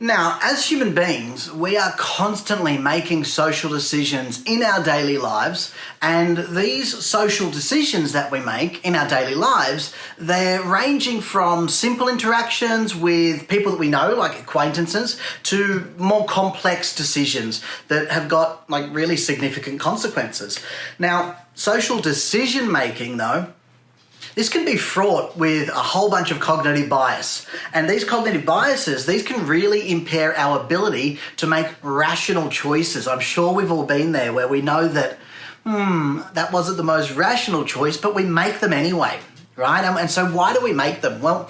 Now, as human beings, we are constantly making social decisions in our daily lives, and these social decisions that we make in our daily lives, they're ranging from simple interactions with people that we know, like acquaintances, to more complex decisions that have got like really significant consequences. Now, social decision making, though, this can be fraught with a whole bunch of cognitive bias. And these cognitive biases, these can really impair our ability to make rational choices. I'm sure we've all been there where we know that, that wasn't the most rational choice, but we make them anyway, right? And so why do we make them? Well,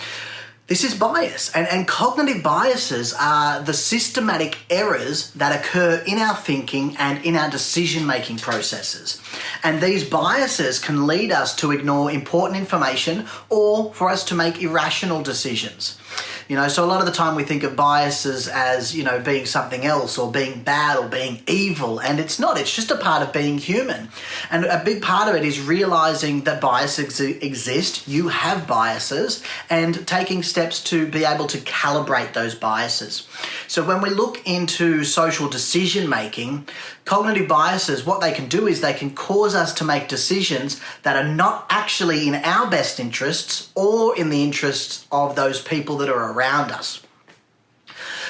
this is bias, and cognitive biases are the systematic errors that occur in our thinking and in our decision-making processes. And these biases can lead us to ignore important information or for us to make irrational decisions. So a lot of the time we think of biases as, being something else or being bad or being evil, and it's not. It's just a part of being human. And a big part of it is realizing that biases exist, you have biases, and taking steps to be able to calibrate those biases. So when we look into social decision making, cognitive biases, what they can do is they can cause us to make decisions that are not actually in our best interests or in the interests of those people that are around us.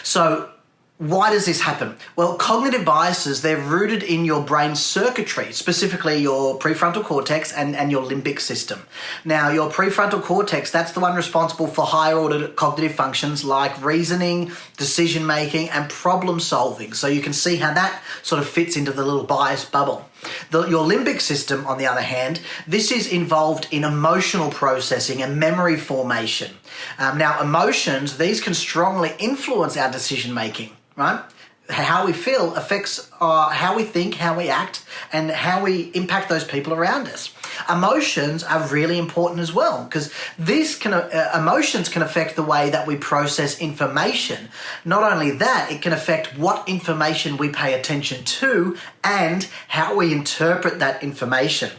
So why does this happen? Well, cognitive biases, they're rooted in your brain circuitry, specifically your prefrontal cortex and your limbic system. Now, your prefrontal cortex, that's the one responsible for higher order cognitive functions like reasoning, decision making, and problem solving. So you can see how that sort of fits into the little bias bubble. Your limbic system, on the other hand, this is involved in emotional processing and memory formation. Now, emotions, these can strongly influence our decision making, right? How we feel affects how we think, how we act, and how we impact those people around us. Emotions are really important as well because emotions can affect the way that we process information. Not only that, it can affect what information we pay attention to and how we interpret that information.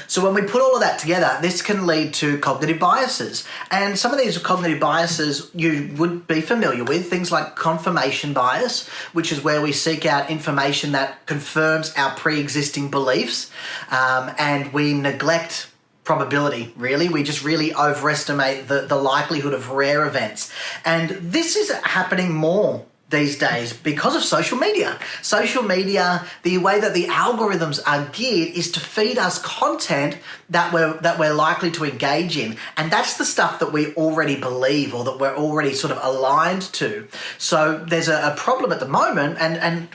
So when we put all of that together, this can lead to cognitive biases. And some of these cognitive biases you would be familiar with, things like confirmation bias, which is where we seek out information that confirms our pre-existing beliefs, and we neglect probability, really. We just really overestimate the likelihood of rare events. And this is happening more these days because of social media. Social media, the way that the algorithms are geared is to feed us content that we're likely to engage in. And that's the stuff that we already believe or that we're already sort of aligned to. So there's a problem at the moment, and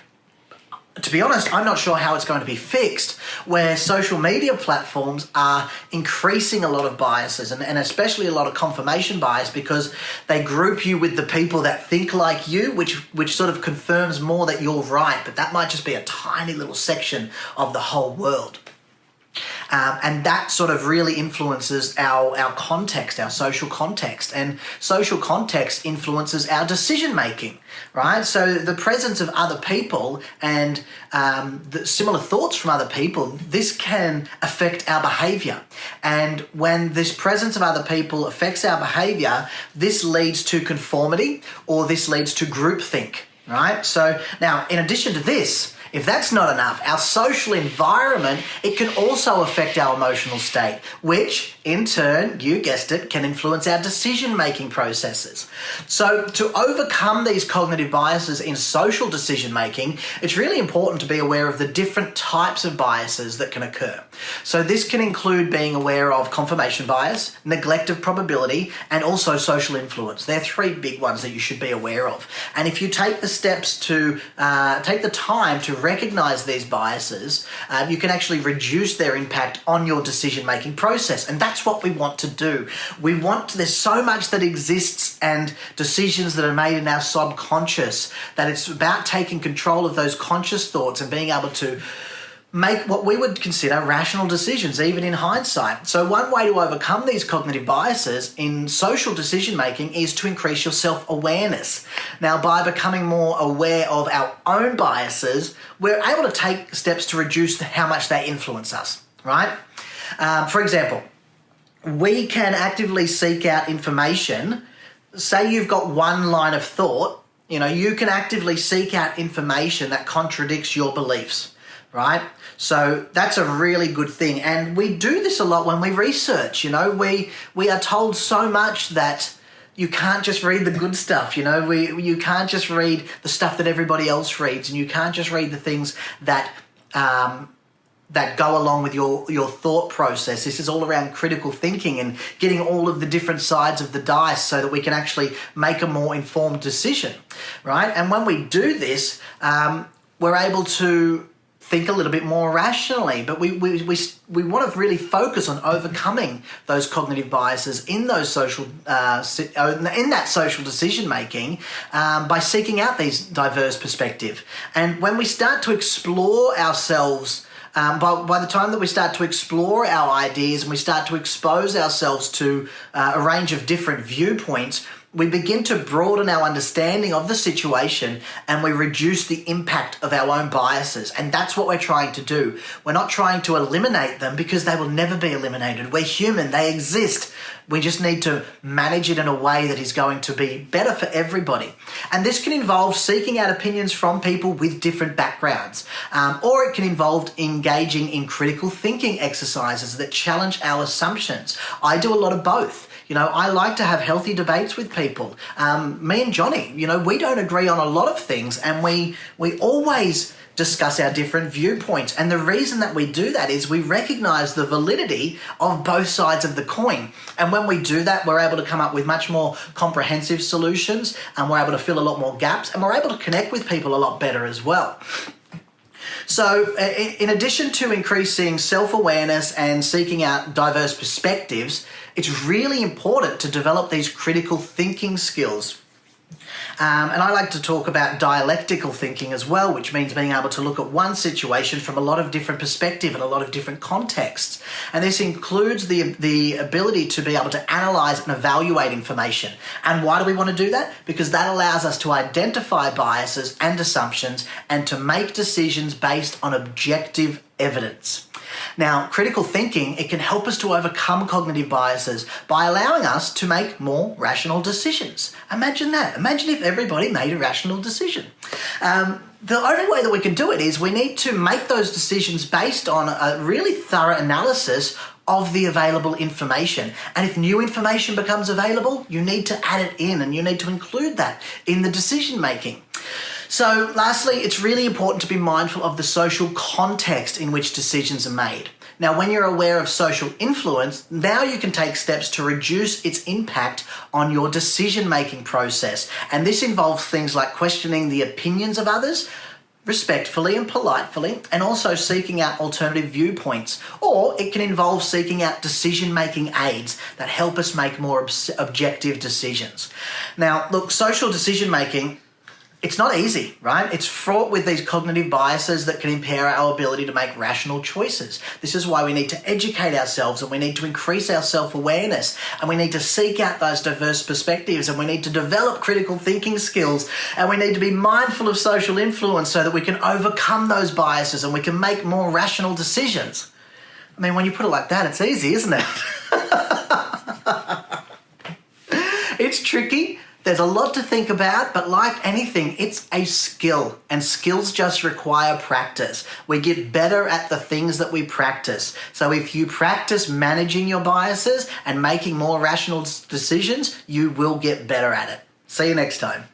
to be honest, I'm not sure how it's going to be fixed, where social media platforms are increasing a lot of biases and especially a lot of confirmation bias because they group you with the people that think like you, which sort of confirms more that you're right, but that might just be a tiny little section of the whole world. And that sort of really influences our context, our social context. And social context influences our decision making, right? So the presence of other people and the similar thoughts from other people, this can affect our behavior. And when this presence of other people affects our behavior, this leads to conformity or this leads to groupthink, right? So now, in addition to this, if that's not enough, our social environment, it can also affect our emotional state, which in turn, you guessed it, can influence our decision-making processes. So to overcome these cognitive biases in social decision-making, it's really important to be aware of the different types of biases that can occur. So this can include being aware of confirmation bias, neglect of probability, and also social influence. They're three big ones that you should be aware of. And if you take the steps to take the time to recognize these biases, you can actually reduce their impact on your decision-making process. And that's what we want to do. There's so much that exists and decisions that are made in our subconscious that it's about taking control of those conscious thoughts and being able to make what we would consider rational decisions, even in hindsight. So one way to overcome these cognitive biases in social decision-making is to increase your self-awareness. Now, by becoming more aware of our own biases, we're able to take steps to reduce how much they influence us, right? For example, we can actively seek out information. Say you've got one line of thought You can actively seek out information that contradicts your beliefs, right? So that's a really good thing. And we do this a lot when we research. We are told so much that you can't just read the good stuff. You can't just read the stuff that everybody else reads, and you can't just read the things that that go along with your thought process. This is all around critical thinking and getting all of the different sides of the dice so that we can actually make a more informed decision, right? And when we do this, we're able to think a little bit more rationally, but we want to really focus on overcoming those cognitive biases in those social in that social decision making by seeking out these diverse perspectives. And when we start to explore ourselves, by the time that we start to explore our ideas and we start to expose ourselves to a range of different viewpoints, we begin to broaden our understanding of the situation and we reduce the impact of our own biases. And that's what we're trying to do. We're not trying to eliminate them because they will never be eliminated. We're human, they exist. We just need to manage it in a way that is going to be better for everybody. And this can involve seeking out opinions from people with different backgrounds, or it can involve engaging in critical thinking exercises that challenge our assumptions. I do a lot of both. I like to have healthy debates with people. Me and Johnny, we don't agree on a lot of things, and we always discuss our different viewpoints. And the reason that we do that is we recognize the validity of both sides of the coin. And when we do that, we're able to come up with much more comprehensive solutions, and we're able to fill a lot more gaps, and we're able to connect with people a lot better as well. So in addition to increasing self-awareness and seeking out diverse perspectives, it's really important to develop these critical thinking skills. And I like to talk about dialectical thinking as well, which means being able to look at one situation from a lot of different perspectives and a lot of different contexts. And this includes the ability to be able to analyze and evaluate information. And why do we want to do that? Because that allows us to identify biases and assumptions and to make decisions based on objective evidence. Now, critical thinking, it can help us to overcome cognitive biases by allowing us to make more rational decisions. Imagine that. Imagine if everybody made a rational decision. The only way that we can do it is we need to make those decisions based on a really thorough analysis of the available information. And if new information becomes available, you need to add it in and you need to include that in the decision making. So lastly, it's really important to be mindful of the social context in which decisions are made. Now, when you're aware of social influence, now you can take steps to reduce its impact on your decision-making process. And this involves things like questioning the opinions of others, respectfully and politely, and also seeking out alternative viewpoints. Or it can involve seeking out decision-making aids that help us make more objective decisions. Now, look, social decision-making, it's not easy, right? It's fraught with these cognitive biases that can impair our ability to make rational choices. This is why we need to educate ourselves and we need to increase our self-awareness and we need to seek out those diverse perspectives and we need to develop critical thinking skills and we need to be mindful of social influence so that we can overcome those biases and we can make more rational decisions. I mean, when you put it like that, it's easy, isn't it? It's tricky. There's a lot to think about, but like anything, it's a skill, and skills just require practice. We get better at the things that we practice. So if you practice managing your biases and making more rational decisions, you will get better at it. See you next time.